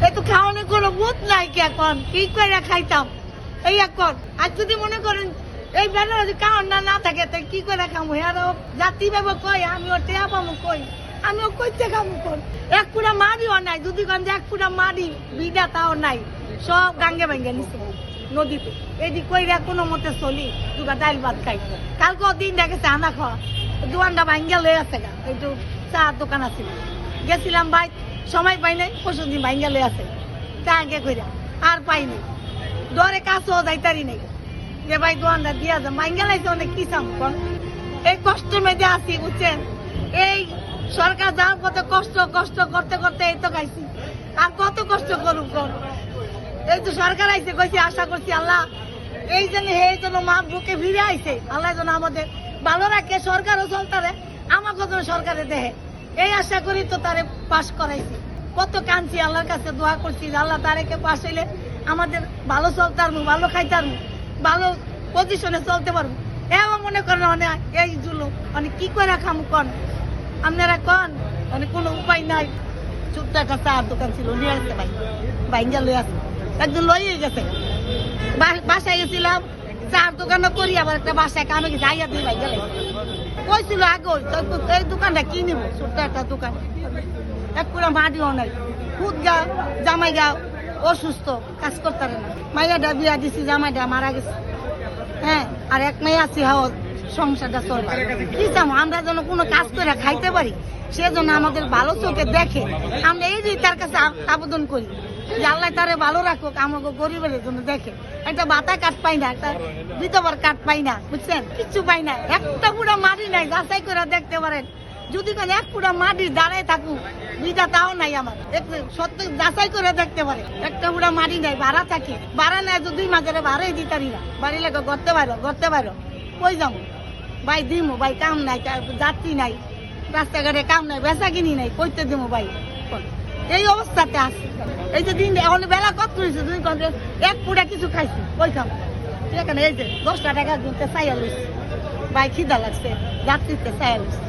এই তো খাওয়ানোর কোনো বুথ নাই কি এখন কি করে খাইতাম এই এখন। আর যদি মনে করেন এই বেলা যদি খাওয়ান না থাকে তাই কি করে খামো? আরো জাতি ভাবে কই আমি ও টেয়া পাবো কই, আমিও কইতে খামো কোন? এক পুরা মারিও নাই, যদি গঞ্জে এক পুরা মারি বিডা তাও নাই, সব গাঙ্গে ভাঙ্গে নিছে নদীতে। এদিক কইরা কোনো মতে চলি, দুটা ডাইল ভাত খাই। কালকে দিন দেখেছে আনা খাওয়া দোকানটা ভাঙ্গা লয়ে আছে গা, একটু চা দোকান আছে গেছিলাম ভাই, সময় পাই নাই, পরশু দিন ভাঙ্গা লয়ে আছে তা আগে কইরা আর পাইনি, ডরে কাছেও যাইতারি নাই যে ভাই দোকানটা দিয়া যান ভাঙ্গা লাইছে অনেক কি চাম কোন? এই কষ্টের মধ্যে আছি বুঝছেন। এই সরকার যাওয়ার কত কষ্ট কষ্ট করতে করতে এই তো খাইছি, আর কত কষ্ট করুক কোন? এই তো সরকার আইছে কইছি, আশা করছি আল্লাহ এই জন্য এই জন্য মা বুকে ফিরে আইছে, আল্লাহ যেন আমাদের ভালো রাখে, সরকারও চলতারে আমাকে যেন সরকারে দেহে এই আশা করি তো তারে পাশ করাইছি। কত কাঁদছি আল্লাহর কাছে দোয়া করছি আল্লাহ তারেকে পাশ হইলে আমাদের ভালো চলতারমু, ভালো খাইতারমু, ভালো পজিশনে চলতে পারবো। এমন মনে করেন অনেক এই জুলুম মানে কি করে খামু কন? আপনারা কন মানে কোনো উপায় নাই। ছোট্ট একটা চার দোকান ছিল নিয়ে আসছে ভাই, ভাইঙ্গা লই আসছে, একজন লইয়ে গেছে। বাসায় গেছিলাম চার দোকানও করি, আবার একটা বাসায় কামে গেছে, আইয়া দিয়ে ভাই গেলে কইছিল আগে এই দোকানটা কি নিব, ছোট্ট একটা দোকান, এক পুরা মাটিও নাই, খুদ গা জামাই গা অসুস্থ, কাজ করতে না, মাইয়াটা বিয়া দিছি, জামাইটা মারা গেছে, হ্যাঁ, আর এক মেয়ে আছে হাও সংসারটা চলে। কি চাম আমরা যেন কোনো কাজ করে খাইতে পারি, সেজন্য আমাদের ভালো চোখে দেখে, আমরা এই যে তার কাছে আবেদন করি যে আল্লাহ তারে ভালো রাখুক, আমাকে গরিবের জন্য দেখে। একটা বাতা কাঠ পাই না, একটা বিধবার কাঠ পাই না, বুঝছেন, কিচ্ছু পাই না, একটা পুরো মাটি নাই, যাচাই করে দেখতে পারেন। যদি কেন এক পুরো মাটির দাঁড়ায় থাকুক বিধা তাও নাই আমার, সত্য যাচাই করে দেখতে পারে। একটা পুরো মাটি নাই, ভাড়া থাকি, ভাড়া নেয় তো 2 মাসের ভাড়াই দিতারি না, বাড়ি লাগে গড়তে পারো কই যাবো ভাই, দিমো ভাই, কাম নাই, যাত্রী নাই, রাস্তাঘাটে কাম নাই, বেচা কিনি নাই, কইতে দিমো ভাই, এই অবস্থাতে আছে। এই যে দিন এখন বেলা কত করেছে, 2 ঘন্টা এক পুরা কিছু খাইছি, কই খাম? এখানে এই যে 10 টাকা দিতে চাইয়া লইছি ভাই, খিদা লাগছে, যাত্রীতে চাইয়া লইছি।